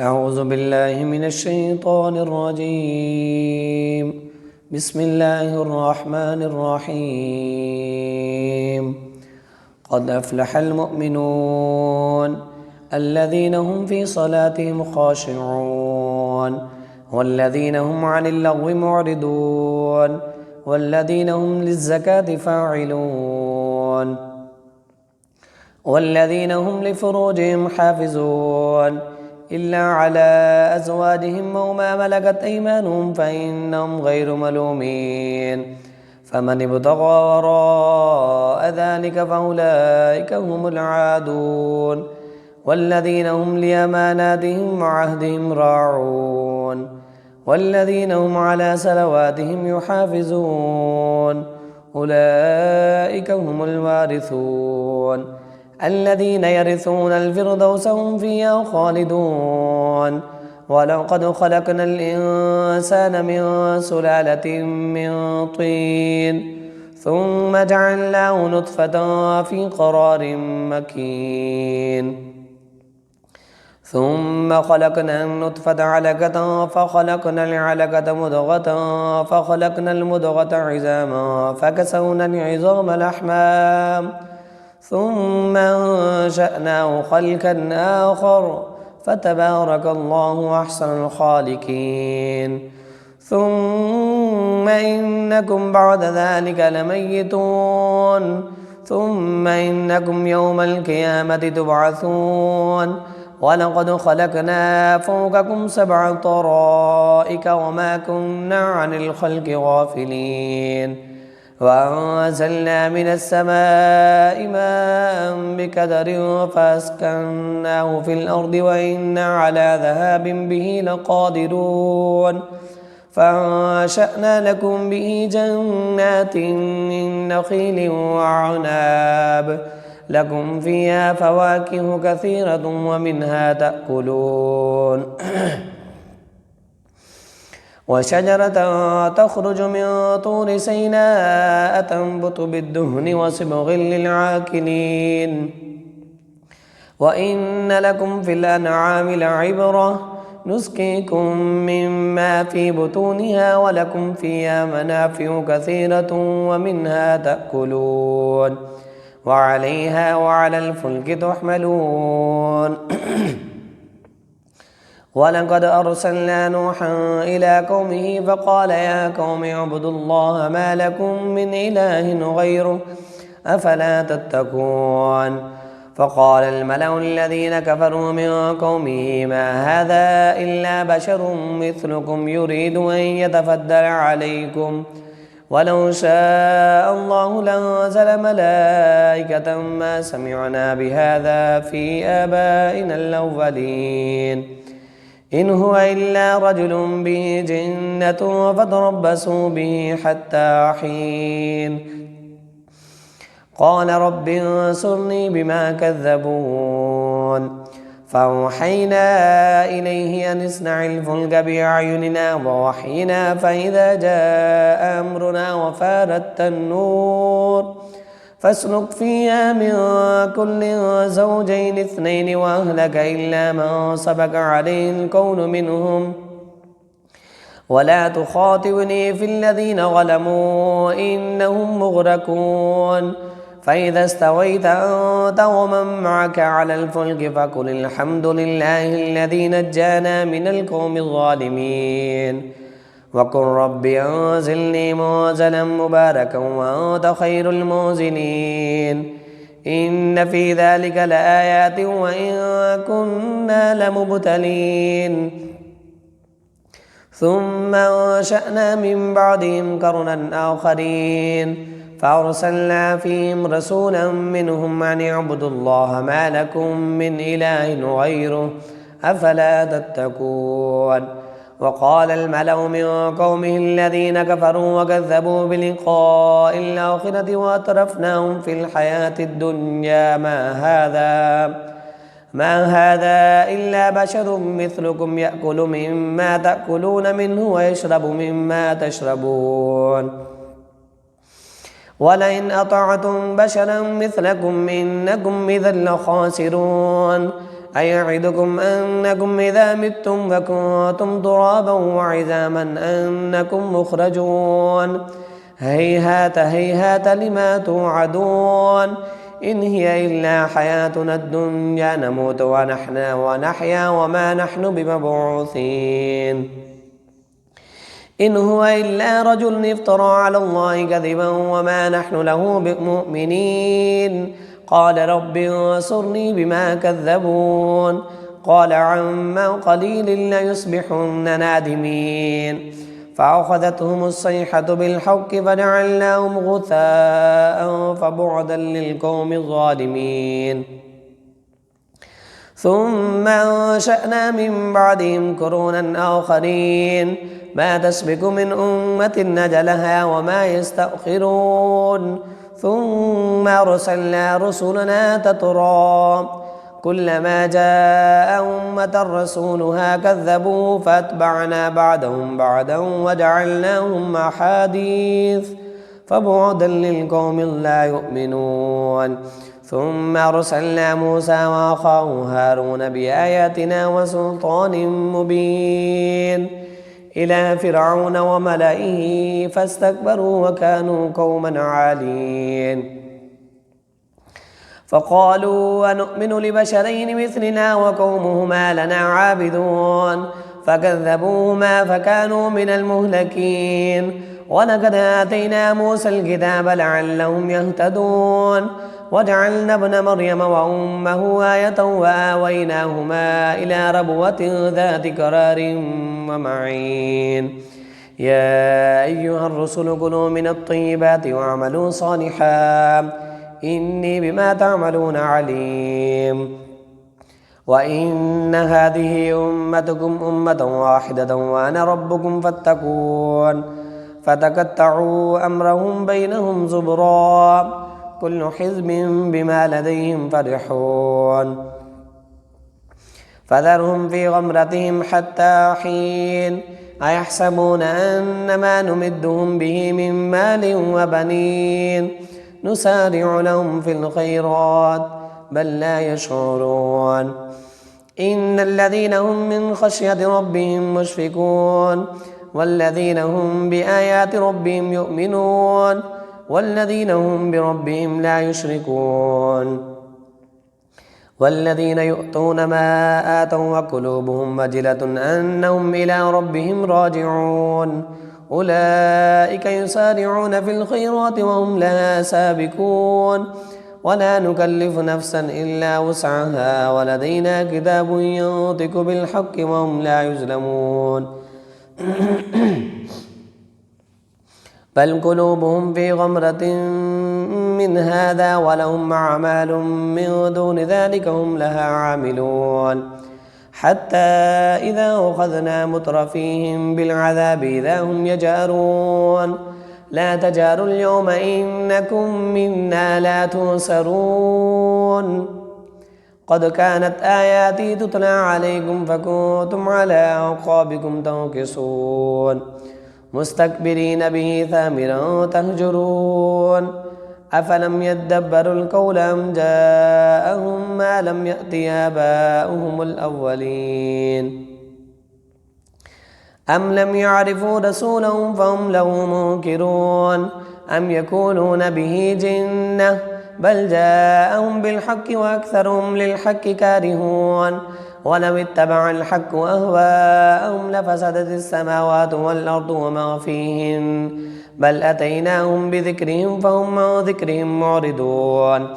أعوذ بالله من الشيطان الرجيم. بسم الله الرحمن الرحيم. قد أفلح المؤمنون الذين هم في صلاتهم خاشعون والذين هم عن اللغو معرضون والذين هم للزكاة فاعلون والذين هم لفروجهم حافظون إلا على أزواجهم أو ما ملكت أيمانهم فإنهم غير ملومين، فمن ابتغى وراء ذلك فأولئك هم العادون، والذين هم لأماناتهم وعهدهم راعون والذين هم على صلواتهم يحافظون أولئك هم الوارثون الذين يرثون الفردوس هم فيها خالدون. ولقد خلقنا الإنسان من سلالة من طين ثم جعلناه نطفة في قرار مكين ثم خلقنا النطفة علقة فخلقنا العلقة مضغة فخلقنا المضغة عظاما فكسونا العظام لحما ثم أنشأناه خلقا آخر فتبارك الله أحسن الخالقين. ثم إنكم بعد ذلك لميتون ثم إنكم يوم القيامة تبعثون. ولقد خلقنا فوقكم 7 طرائق وما كنا عن الخلق غافلين وأنزلنا من السماء ماء بقدر فأسكناه في الأرض وإنا على ذهاب به لقادرون. فأنشأنا لكم به جنات من نخيل وعناب لكم فيها فواكه كثيرة ومنها تأكلون وشجرة تخرج من طور سيناء تنبت بالدهن وصبغ للعاكلين. وإن لكم في الأنعام لعبرة نسقيكم مما في بطونها ولكم فيها منافع كثيرة ومنها تأكلون وعليها وعلى الفلك تحملون. ولقد أرسلنا نوحا إلى قومه فقال يا قوم اعبدوا الله ما لكم من إله غيره أفلا تتقون. فقال الملأ الذين كفروا من قومه ما هذا إلا بشر مثلكم يريد أن يتفضل عليكم ولو شاء الله لأنزل ملائكة ما سمعنا بهذا في آبائنا الأولين إن هو إلا رجل به جنة فتربصوا به حتى حين. قال رب انصرني بما كذبون. فأوحينا إليه أن اصنع الفلك بأعيننا ووحينا فإذا جاء أمرنا وفارت النور فاسلك فيها من كل زوجين 2 وأهلك إلا من سبق عليه القول منهم ولا تخاطبني في الذين ظلموا إنهم مغرقون. فإذا استويت أنت ومن معك على الفلك فقل الحمد لله الذي نجانا من القوم الظالمين وقل رب أنزلني منزلا مباركا وأنت خير المنزلين. إن في ذلك لآيات وإن كنا لمبتلين. ثم أنشأنا من بعدهم قرنا آخرين فأرسلنا فيهم رسولا منهم أن اعبدوا الله ما لكم من إله غيره أفلا تتقون. وقال الملأ من قومه الذين كفروا وكذبوا بلقاء الآخرة وأترفناهم في الحياة الدنيا ما هذا إلا بشر مثلكم يأكل مما تأكلون منه ويشرب مما تشربون ولئن أطعتم بشرا مثلكم إنكم إذا لخاسرون. أيعدكم أنكم إذا متم وكنتم ترابا وعظاما أنكم مخرجون هيهات هيهات لما توعدون إن هي إلا حياتنا الدنيا نموت ونحيا وما نحن بمبعوثين إن هو إلا رجل افترى على الله كذبا وما نحن له بمؤمنين قال رب انصرني بما كذبون قال عما قليل ليصبحن نادمين فأخذتهم الصيحة بالحق فجعلناهم غثاء فبعدا للقوم الظالمين ثم أنشأنا من بعدهم قرونا آخرين ما تسبق من أمة أجلها وما يستأخرون ثم أرسلنا رسلنا تترى كلما جاء أمة رسولها كذبوا فأتبعنا بعدهم بعدا وجعلناهم أحاديث فبعدا للقوم لا يؤمنون ثم أرسلنا موسى وأخاه هارون بآياتنا وسلطان مبين إلى فرعون وملئه فاستكبروا وكانوا قوما عالين فقالوا أنؤمن لبشرين مثلنا وقومهما لنا عابدون فكذبوهما فكانوا من المهلكين ولقد آتينا موسى الكتاب لعلهم يهتدون وجعلنا ابن مريم وأمه آية وآويناهما إلى ربوة ذات قرار ومعين يا أيها الرسل كلوا من الطيبات واعملوا صالحا إني بما تعملون عليم وإن هذه أمتكم أمة واحدة وأنا ربكم فاتقون فتقطعوا أمرهم بينهم زبرا كل حزب بما لديهم فرحون فذرهم في غمرتهم حتى حين أيحسبون أن ما نمدهم به من مال وبنين نسارع لهم في الخيرات بل لا يشعرون إن الذين هم من خشية ربهم مشفقون والذين هم بآيات ربهم يؤمنون والذين هم بربهم لا يشركون والذين يؤتون ما آتوا وقلوبهم وجلة أنهم إلى ربهم راجعون أولئك يسارعون في الخيرات وهم لها سابقون ولا نكلف نفسا إلا وسعها ولدينا كتاب ينطق بالحق وهم لا يظلمون بل قلوبهم في غمرة من هذا ولهم أعمال من دون ذلك هم لها عاملون حتى إذا أخذنا مترفيهم بالعذاب إذا هم يجأرون لا تجاروا اليوم إنكم منا لا تنصرون قد كانت آياتي تتلى عليكم فكنتم على أعقابكم تنكصون مستكبرين به ثامرا تهجرون أفلم يدبروا القول أم جاءهم ما لم يأت آباؤهم الأولين أم لم يعرفوا رسولهم فهم له منكرون أم يكونون به جنة بل جاءهم بالحق وأكثرهم للحق كارهون ولو اتبع الحق أهواءهم لفسدت السماوات والأرض وما فيهن بل أتيناهم بذكرهم فهم عن ذكرهم معرضون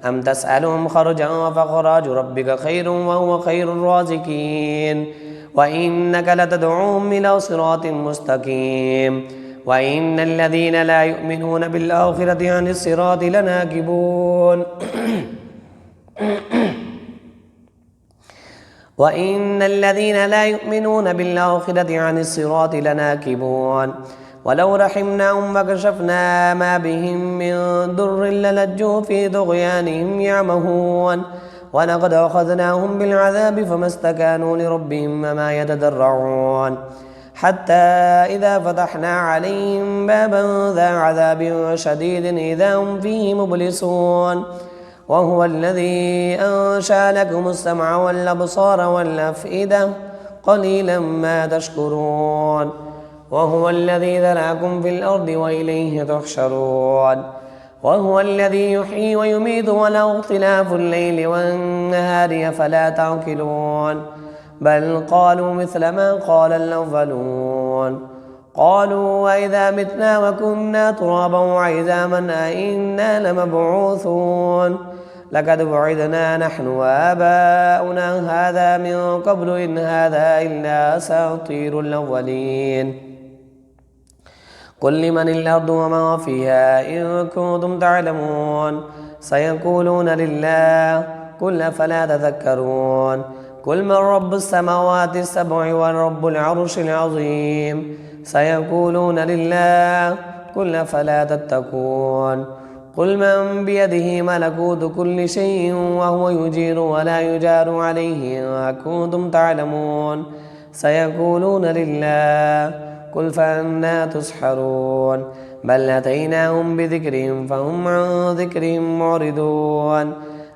أم تسألهم خرجا فخراج ربك خير وهو خير الرازقين وإنك لتدعوهم إلى صراط مستقيم وإن الذين لا يؤمنون بالآخرة عن الصراط لناكبون وإن الذين لا يؤمنون بالآخرة عن الصراط لناكبون ولو رحمناهم وكشفنا ما بهم من ضر للجوا في طغيانهم يعمهون ولقد أخذناهم بالعذاب فما استكانوا لربهم وما يتضرعون حتى إذا فتحنا عليهم بابا ذا عذاب شديد إذا هم فيه مبلسون وهو الذي أنشأ لكم السمع والأبصار والأفئدة قليلا ما تشكرون وهو الذي ذرأكم في الأرض وإليه تحشرون وهو الذي يحيي ويميت وله اختلاف الليل والنهار فلا تعقلون بل قالوا مثل ما قال الأولون قالوا وإذا متنا وكنا ترابا وعظاما أئنا لمبعوثون لقد وعدنا نحن وآباؤنا هذا من قبل إن هذا إلا أساطير الأولين قل لمن الأرض وما فيها إن كنتم تعلمون سيقولون لله قل فلا تذكرون قل من رب السماوات السبع ورب العرش العظيم سيقولون لله قل فلا تتقون قل من بيده ملكوت كل شيء وهو يجير ولا يجار عليه إن كنتم تعلمون سيقولون لله قل فأنى تسحرون بل أتيناهم بذكرهم فهم عن ذكرهم معرضون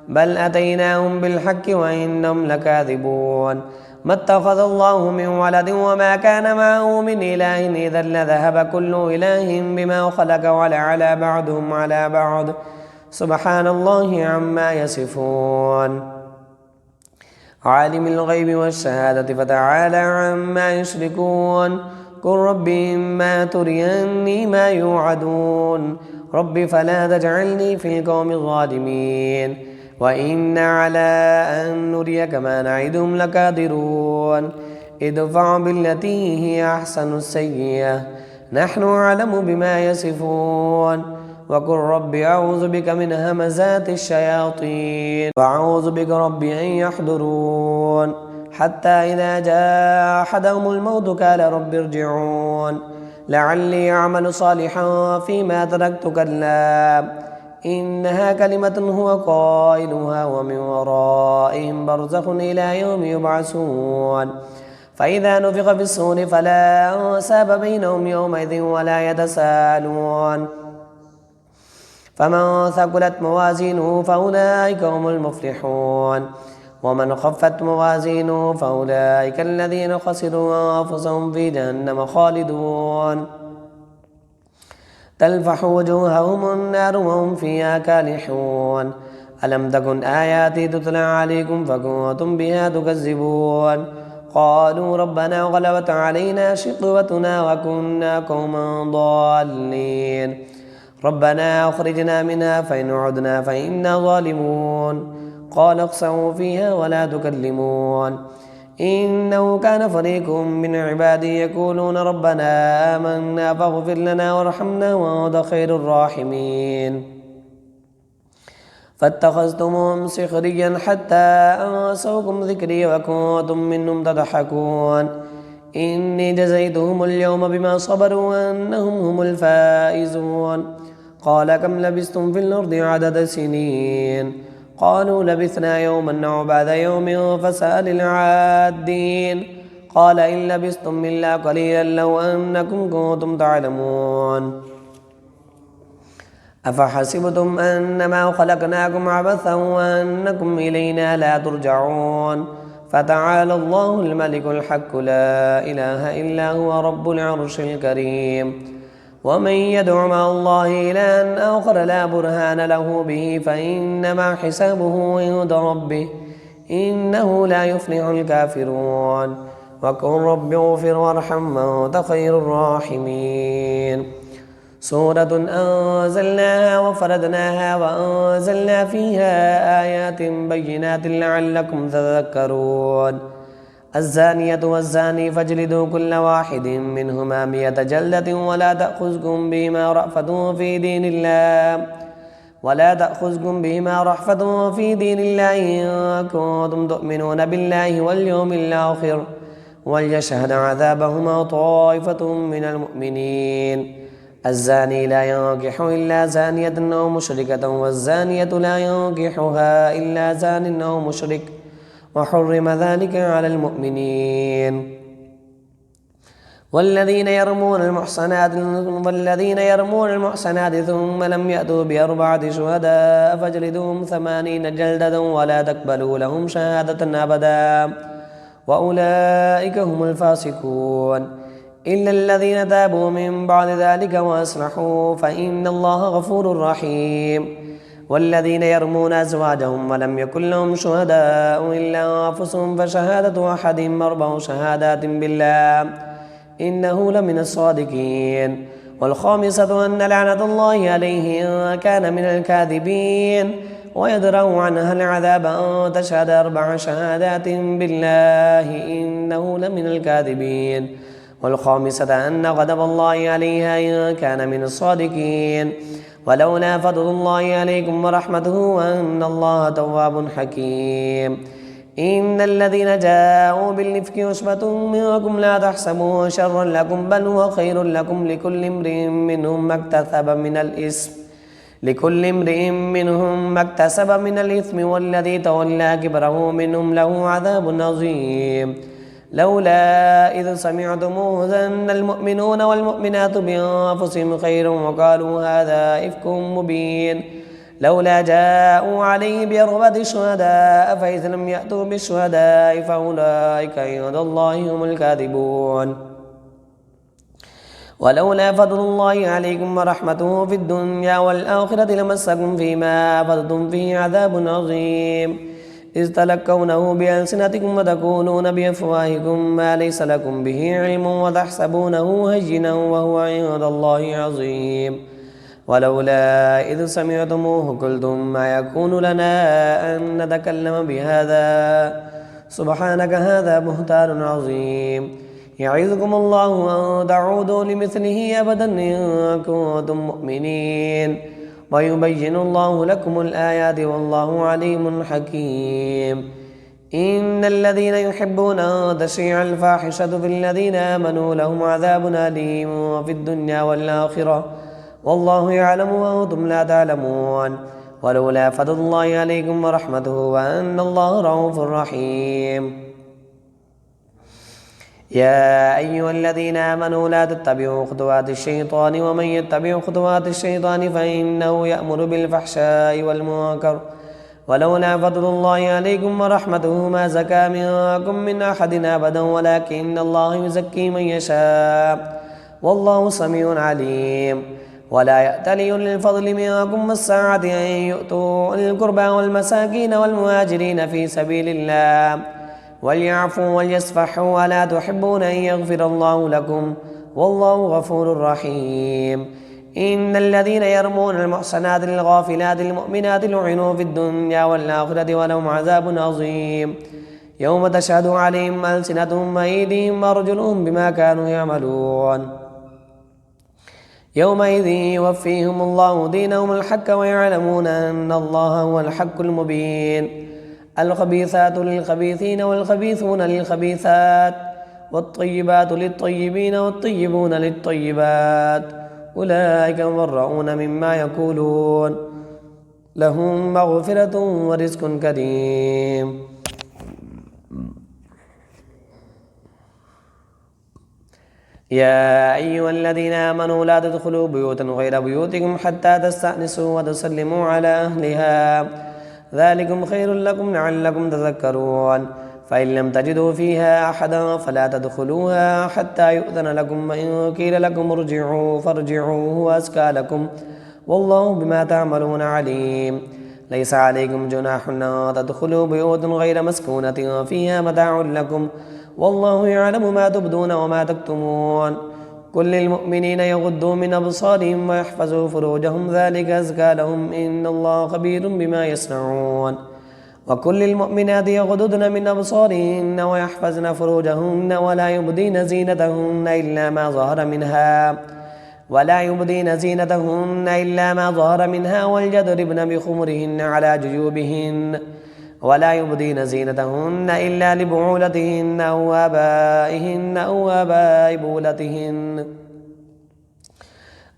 بل أتيناهم بالحق وإنهم لكاذبون ما اتخذ الله من ولد وما كان معه من إله إذا لذهب كل إله بما خلق ولعلى بعضهم على بعض سبحان الله عما يصفون عالم الغيب والشهادة فتعالى عما يشركون قل رب إما تريني ما يوعدون رب فلا تجعلني في القوم الظالمين وإنا على أن نريك ما نعدهم لقادرون ادفع بالتي هي أحسن السيئة نحن أعلم بما يصفون وقل رب أعوذ بك من همزات الشياطين وأعوذ بك رب أن يحضرون حتى إذا جاء أحدهم الموت قال رب ارجعون لعلي أعمل صالحا فيما تركت كلا إنها كلمة هو قائلها ومن ورائهم برزخ إلى يوم يبعثون فإذا نفخ في الصور فلا أنساب بينهم يومئذ ولا يتساءلون فمن ثقلت موازينه فأولئك هم المفلحون ومن خفت موازينه فأولئك الذين خسروا أنفسهم في جهنم خالدون تلفح وجوههم النار وهم فيها كالحون ألم تكن آياتي تتلى عليكم فكنتم بها تكذبون قالوا ربنا غلبت علينا شقوتنا وكنا قوما ضالين ربنا أخرجنا منها فإن عدنا فإنا ظالمون قال اخسئوا فيها ولا تكلمون إنه كان فريق من عبادي يقولون ربنا آمنا فاغفر لنا وارحمنا وأنت خير الراحمين فاتخذتموهم سخريا حتى أنسوكم ذكري وكنتم منهم تضحكون إني جزيتهم اليوم بما صبروا أنهم هم الفائزون قال كم لبثتم في الأرض عدد سنين قالوا لبثنا يوما أو بعد يوم فسأل العادين قال إن لبثتم إلا قليلا لو أنكم كنتم تعلمون أفحسبتم أنما خلقناكم عبثا وأنكم إلينا لا ترجعون فتعالى الله الملك الحق لا إله إلا هو رب العرش الكريم ومن يدع مع الله إلها آخر لا برهان له به فإنما حسابه عند ربه إنه لا يفلح الكافرون وقل رب اغفر وارحم وأنت خير الراحمين سورة أنزلناها وفرضناها وأنزلنا فيها آيات بينات لعلكم تذكرون الزانية والزاني فاجلدوا كل واحد منهما 100 جلدة ولا تأخذكم بهما رأفة في دين الله إن كنتم تؤمنون بالله واليوم الآخر وليشهد عذابهما طائفة من المؤمنين الزاني لا ينكح إلا زانية أو مشركة والزانية لا ينكحها إلا زان أو مشرك وحرم ذلك على المؤمنين والذين يرمون المحصنات ثم لم يأتوا بأربعة شهداء فاجلدوهم 80 جلدة ولا تقبلوا لهم شهادة أبدا وأولئك هم الفاسقون إلا الذين تابوا من بعد ذلك وأصلحوا فإن الله غفور رحيم. والذين يرمون أزواجهم ولم يكن لهم شهداء إلا أنفسهم فشهادة أحدهم 4 شهادات بالله إنه لمن الصادقين. والخامسة أن لعنة الله عليه إن كان من الكاذبين ويدرأ عنها العذاب أن تشهد 4 شهادات بالله إنه لمن الكاذبين. والخامسة أن غضب الله عليها إن كان من الصادقين. ولولا فضل الله عليكم ورحمته وأن الله تواب حكيم. إن الذين جاءوا بالإفك عصبة منكم لا تحسبوه شرا لكم بل هو خير لكم لكل امرئ منهم ما اكتسب من الإثم والذي تولى كبره منهم له عذاب عظيم. لولا إذ سمعتموه ظن المؤمنون والمؤمنات بأنفسهم خيرا وقالوا هذا إفك مبين لولا جاءوا عليه بأربعة شهداء فإذا لم يأتوا بالشهداء فأولئك عند الله هم الكاذبون. ولولا فضل الله عليكم ورحمته في الدنيا والآخرة لمسكم فيما أفضتم فيه عذاب عظيم إذ تلقونه بألسنتكم وتقولون بأفواهكم ما ليس لكم به علم وتحسبونه هينا وهو عند الله عظيم. ولولا إذ سمعتموه قلتم ما يكون لنا أن نتكلم بهذا سبحانك هذا بهتان عظيم. يعظكم الله أن تعودوا لمثله أبدا إن كنتم مؤمنين ويبين الله لكم الآيات والله عليم حكيم. إن الذين يحبون أن تشيع الفاحشة في الذين آمنوا لهم عذاب أليم في الدنيا والآخرة والله يعلم وأنتم لا تعلمون. ولولا فضل الله عليكم ورحمته وأن الله رؤوف رحيم. يا أيها الذين آمنوا لا تتبعوا خطوات الشيطان ومن يتبع خطوات الشيطان فإنه يأمر بالفحشاء والمنكر ولولا فضل الله عليكم ورحمته ما زكى منكم من أحد أبدا ولكن الله يزكي من يشاء والله سميع عليم. ولا يأتل أولي الفضل منكم والسعة أن يؤتوا أولي القربى والمساكين والمهاجرين في سبيل الله وليعفوا وليصفحوا ألا تحبون أن يغفر الله لكم والله غفور رحيم. إن الذين يرمون المحصنات الغافلات المؤمنات لعنوا في الدنيا والآخرة ولهم عذاب عظيم يوم تشهد عليهم ألسنتهم وأيديهم وأرجلهم بما كانوا يعملون يومئذ يوفيهم الله دينهم الحق ويعلمون أن الله هو الحق المبين. الخبيثات للخبيثين والخبيثون للخبيثات والطيبات للطيبين والطيبون للطيبات أولئك مبرؤون مما يقولون لهم مغفرة ورزق كريم. يا أيها الذين آمنوا لا تدخلوا بيوتا غير بيوتكم حتى تستأنسوا وتسلموا على أهلها ذلكم خير لكم لعلكم تذكرون. فإن لم تجدوا فيها أحدا فلا تدخلوها حتى يؤذن لكم وإن قيل لكم ارجعوا فارجعوا هو أزكى لكم والله بما تعملون عليم. ليس عليكم جناح أن تدخلوا بيوت غير مسكونة فيها متاع لكم والله يعلم ما تبدون وما تكتمون. كل للمؤمنين يغضوا من أبصارهم ويحفظوا فروجهم ذلك أزكى لهم إن الله خبير بما يصنعون. وكل المؤمنات يغضضن من أبصارهن ويحفظن فروجهن ولا يبدين زينتهن إلا ما ظهر منها وليضربن بخمرهن على جيوبهن ولا يبدين زينتهن إلا لبعولتهن أو آبائهن أو آباء بعولتهن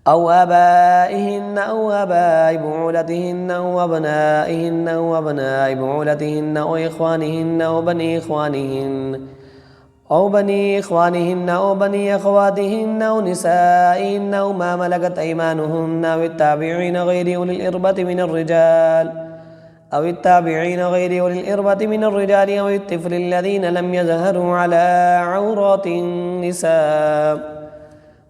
أو أبنائهن أو أبناء بعولتهن أو إخوانهن أو بني إخوانهن أو بني إخوانهن أو بني أخواتهن أو نسائهن أو ما ملكت أيمانهن أو التابعين غير أولي الإربة من الرجال أو الطفل الذين لم يظهروا على عورات النساء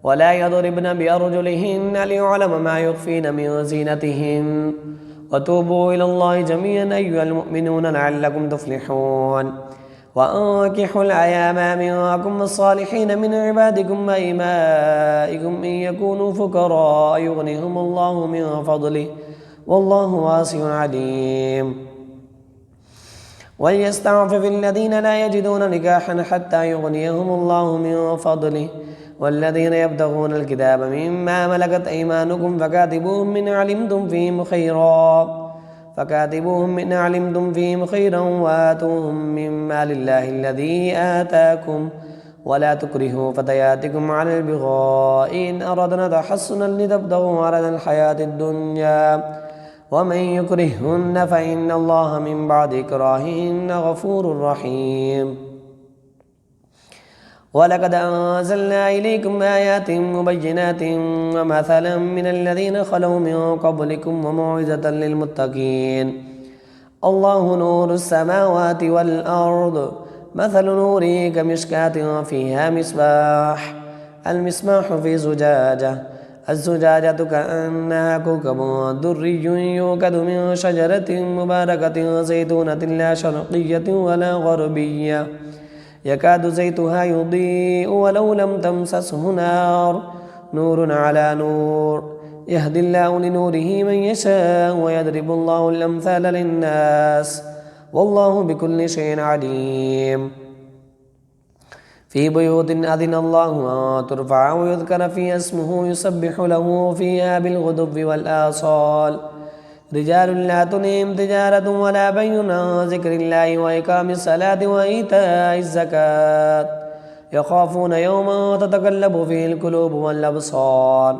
ولا يضربن بأرجلهن ليعلم ما يخفين من زينتهن وتوبوا إلى الله جميعا أيها المؤمنون لعلكم تفلحون وأنكحوا الأيام منكم والصالحين من عبادكم وإمائكم إن يكونوا فقراء يغنيهم الله من فضله والله واسع عليم وليستعفف الذين لا يجدون نكاحا حتى يغنيهم الله من فضله والذين يبتغون الكتاب مما ملكت أيمانكم فكاتبوهم من علمتم فيهم خيرا وآتوهم مما لله الذي آتاكم ولا تكرهوا فتياتكم على البغاء إن أردنا تحصنا لتبتغوا عرض الحياة الدنيا ومن يكرههن فإن الله من بعد إكراههن غفور رحيم ولقد أنزلنا إليكم آيات مبينات ومثلا من الذين خلوا من قبلكم وموعظة للمتقين الله نور السماوات والأرض مثل نوره كمشكاة فيها مصباح المصباح في الزجاجة كأنها كوكب دري يوقد من شجرة مباركة زيتونة لا شرقية ولا غربية يكاد زيتها يضيء ولو لم تمسسه نور على نور يهدي الله لنوره من يشاء ويضرب الله الأمثال للناس والله بكل شيء عليم في بيوت أذن الله أن ترفع ويذكر فيها اسمه يسبح له فيها بالغدو والآصال رجال لا تلهيهم تجارة ولا بيع عن ذكر الله وإقام الصلاة وإيتاء الزكاة يخافون يوما تتقلب فيه القلوب والأبصار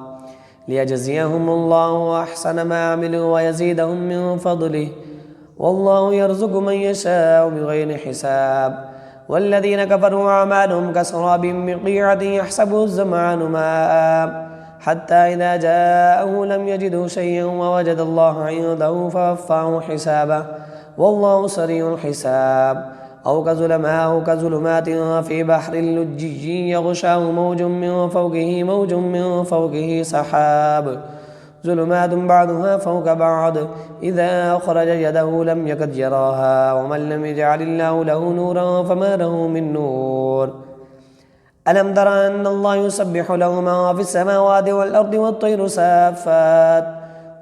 ليجزيهم الله أحسن ما عملوا ويزيدهم من فضله والله يرزق من يشاء بغير حساب والذين كفروا أعمالهم كسراب بقيعة يحسبه الظمآن ماء حتى إذا جاءه لم يجده شيئا ووجد الله عنده فوفاه حسابه والله سريع الحساب أو كظلمات في بحر لجي يغشاه موج من فوقه سحاب ظلمات بعضها فوق بعض إذا أخرج يده لم يكد يراها ومن لم يجعل الله له نورا فما له من نور ألم تر أن الله يسبح له ما في السماوات والأرض والطير صافات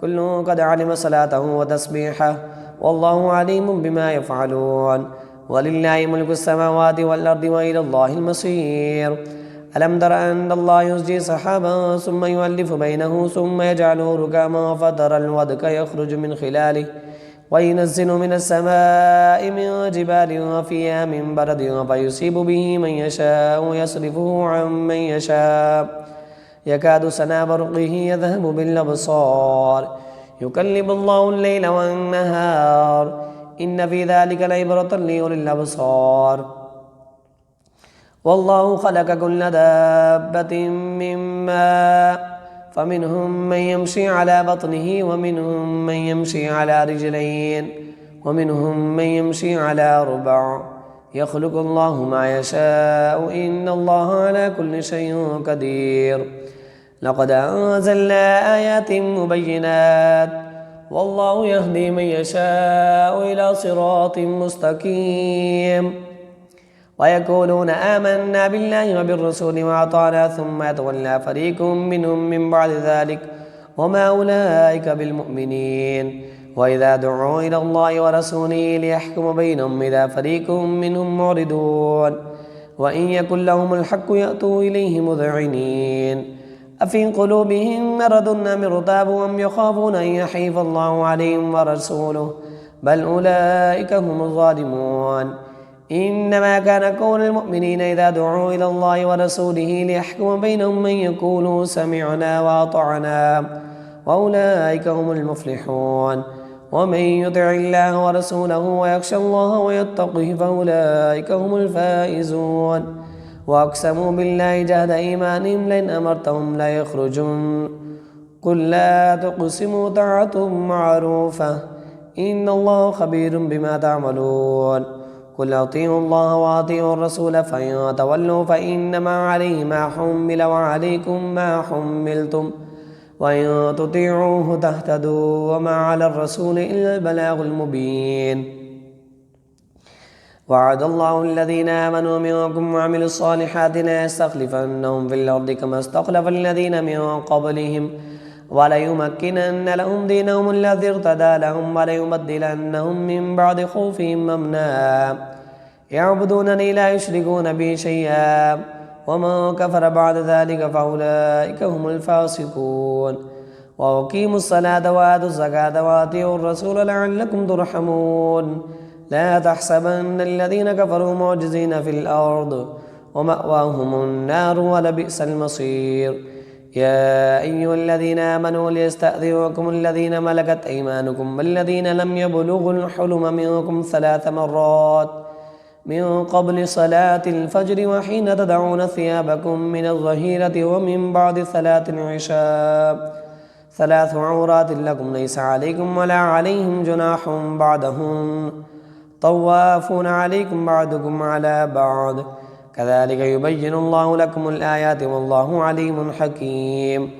كل قد علم صلاته وتسبيحه والله عليم بما يفعلون ولله ملك السماوات والأرض وإلى الله المصير ألم تر أن الله يزجي سحابا ثم يؤلف بينه ثم يجعله ركاما فترى الودك يخرج من خلاله وينزل من السماء من جبال فيها من برد فيصيب به من يشاء ويصرفه عن من يشاء يكاد سنا برقه يذهب بالأبصار يكلم الله الليل والنهار إن في ذلك لعبرة لأولي الأبصار والله خلق كل دابة من ماء فمنهم من يمشي على بطنه ومنهم من يمشي على رجلين ومنهم من يمشي على أربع يخلق الله ما يشاء إن الله على كل شيء قدير لقد أنزلنا آيات مبينات والله يهدي من يشاء إلى صراط مستقيم ويقولون آمنا بالله وبالرسول وأطعنا ثم يتولى فريق منهم من بعد ذلك وما أولئك بالمؤمنين وإذا دعوا إلى الله ورسوله ليحكم بينهم إذا فريق منهم معرضون وإن يكن لهم الحق يأتوا إليه مذعنين أفي قلوبهم مرض أم ارتابوا أم يخافون أن يحيف الله عليهم ورسوله بل أولئك هم الظالمون إنما كان قول المؤمنين إذا دعوا إلى الله ورسوله ليحكم بينهم من يقولوا سمعنا وأطعنا وأولئك هم المفلحون ومن يطع الله ورسوله ويخشى الله ويتقه فأولئك هم الفائزون وأقسموا بالله جهد إيمانهم لئن أمرتهم لا يخرجون قل لا تقسموا طاعة معروفة إن الله خبير بما تعملون قل أطيعوا الله وأطيعوا الرسول فإن تولوا فإنما عليه ما حمل وعليكم ما حملتم وإن تطيعوه تهتدوا وما على الرسول إلا البلاغ المبين وعد الله الذين آمنوا منكم وعملوا الصالحات ليستخلفنهم في الأرض كما استخلف الذين من قبلهم وليمكنن لهم دينهم الذي ارتدى لهم وليبدلنهم من بعد خوفهم أمنا يعبدونني لا يشركون بي شيئا ومن كفر بعد ذلك فأولئك هم الفاسقون وأقيموا الصلاة وآتوا الزكاة وأطيعوا الرسول لعلكم ترحمون لا تحسبن الذين كفروا معجزين في الأرض ومأواهم النار ولبئس المصير يا أيها الذين آمنوا ليستأذنكم الذين ملكت أيمانكم والذين لم يبلغوا الحلم منكم 3 مرات من قبل صلاة الفجر وحين تدعون ثيابكم من الظهيرة ومن بعد صلاة العشاء 3 عورات لكم ليس عليكم ولا عليهم جناح بعدهم طوافون عليكم بعضكم على بعض كذلك يبين الله لكم الآيات والله عليم حكيم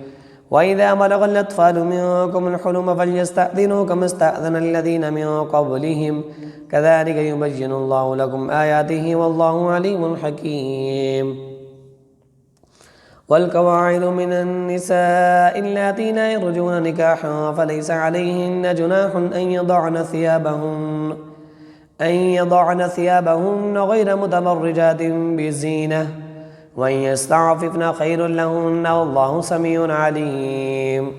وإذا بلغ الأطفال منكم الحلم فليستأذنوا كما استأذن الذين من قبلهم كذلك يبين الله لكم آياته والله عليم حكيم والقواعد من النساء اللاتي لا يرجون نكاحا فليس عليهن جناح أن يضعن ثيابهن غير متبرجات بزينة وأن يستعففن خير لهن والله سميع عليم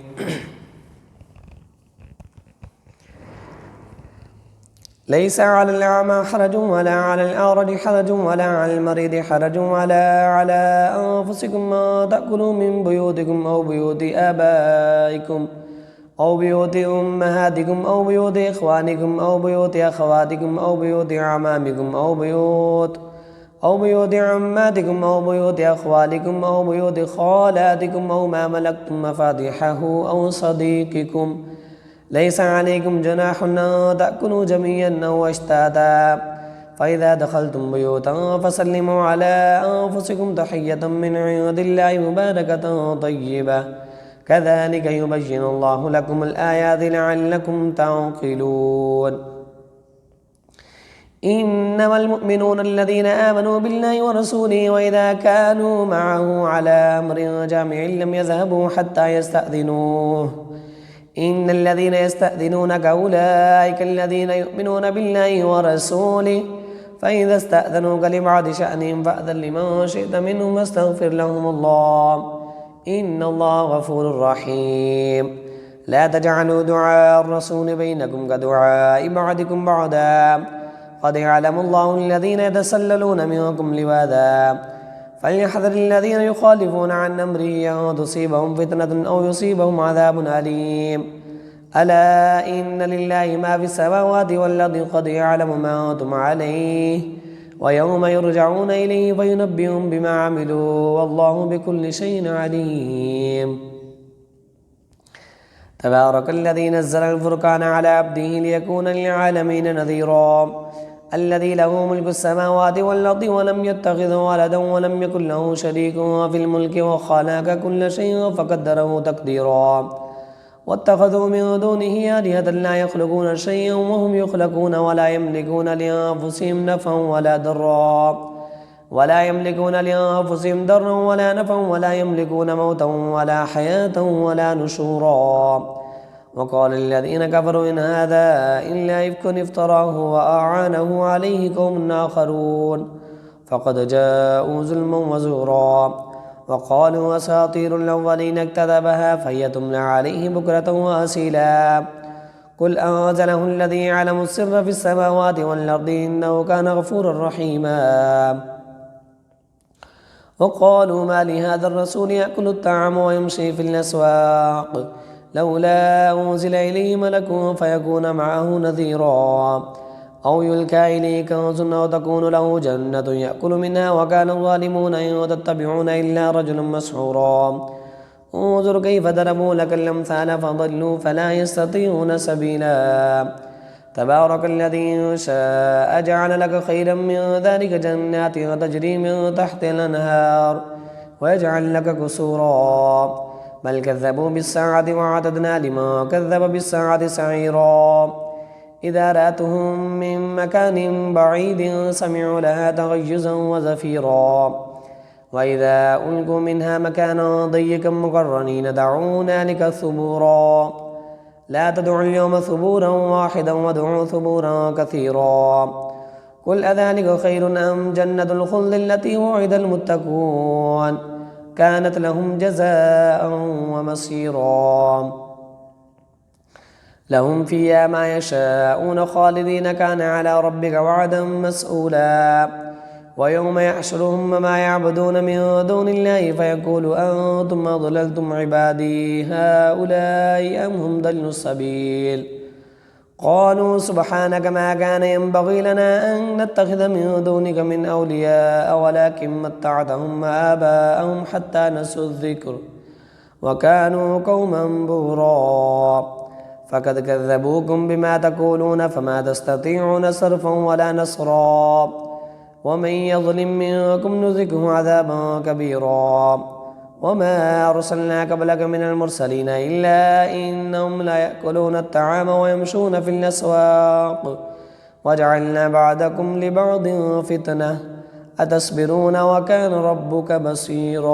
ليس على الأعمى حرج ولا على الأعرج حرج ولا على المريض حرج ولا على أنفسكم ما تأكلوا من بيوتكم أو بيوت آبائكم أو بيوت أمهاتكم أو بيوت إخوانكم أو بيوت أخواتكم أو بيوت أعمامكم أو بيوت عماتكم أو بيوت أخوالكم أو بيوت خالاتكم أو ما ملكتم مفاتيحه أو صديقكم ليس عليكم جناح أن تأكلوا جميعا أو أشتاتا فإذا دخلتم بيوتا فسلموا على أنفسكم تحية من عند الله مباركة طيبة كذلك يبين الله لكم الآيات لعلكم تعقلون إنما المؤمنون الذين آمنوا بالله ورسوله وإذا كانوا معه على أمر جامع لم يذهبوا حتى يستأذنوه إن الذين يستأذنونك أولئك الذين يؤمنون بالله ورسوله فإذا استأذنوك لبعض شأنهم فأذن لمن شئت منهم واستغفر لهم الله إن الله غفور رحيم لا تجعلوا دعاء الرسول بينكم كدعاء بعضكم بعضا قد يعلم الله الذين يتسللون منكم لواذا فليحذر الذين يخالفون عن أمره أن تصيبهم فتنة أو يصيبهم عذاب أليم ألا إن لله ما في السماوات والأرض قد يعلم ما أنتم عليه ويوم يرجعون إليه فينبئهم بما عملوا والله بكل شيء عليم تبارك الذي نزل الفرقان على عبده ليكون للعالمين نذيرا الذي له ملك السماوات والأرض ولم يتخذ ولدا ولم يكن له شريك في الملك وخلق كل شيء فقدره تقديرا واتخذوا من دونه آلهة لا يخلقون شيئا وهم يخلقون ولا يملكون لأنفسهم نفعا ولا ضرا ولا نفعا ولا يملكون موتا ولا حياة ولا نشورا وقال الذين كفروا إن هذا إلا إفك افتراه وأعانه عليه قوم آخرون فقد جاءوا ظلما وزورا وقالوا أساطير الأولين اكتتبها فهي تملى عليه بكرة وأصيلا قل أنزله الذي يعلم السر في السماوات والأرض إنه كان غفورا رحيما وقالوا ما لهذا الرسول يأكل الطعام ويمشي في الأسواق لولا أنزل إليه ملك فيكون معه نذيرا أو يلقى إليه كنز أو تكون له جنة يأكل منها وكان الظالمون إن تتبعون إلا رجلا مسحورا انظر كيف ضربوا لك الأمثال فضلوا فلا يستطيعون سبيلا تبارك الذي إن شاء جعل لك خيرا من ذلك جنات تجري من تحت الأنهار ويجعل لك قصورا بل كذبوا بالساعة وأعتدنا لمن كذب بالساعة سعيرا إذا رأتهم من مكان بعيد سمعوا لها تغيظا وزفيرا وإذا ألقوا منها مكانا ضيقا مقرنين دعوا هنالك ثبورا لا تدعوا اليوم ثبورا واحدا وادعوا ثبورا كثيرا قل أذلك خير أم جنة الخلد التي وعد المتقون كانت لهم جزاء ومصيرا لهم فيها ما يشاءون خالدين كان على ربك وعدا مسؤولا ويوم يحشرهم ما يعبدون من دون الله فيقول أنتم أضللتم عبادي هؤلاء أم هم ضلوا السبيل قالوا سبحانك ما كان ينبغي لنا أن نتخذ من دونك من أولياء ولكن متعتهم آباءهم حتى نسوا الذكر وكانوا قوما بورا فقد كذبوكم بما تقولون فما تستطيعون صرفا ولا نصرا ومن يظلم منكم نذقه عذابا كبيرا وما أرسلنا قبلك من المرسلين إلا إنهم لا يأكلون الطعام ويمشون في الأسواق وجعلنا بعضكم لبعض فتنة أتصبرون وكان ربك بصيرا.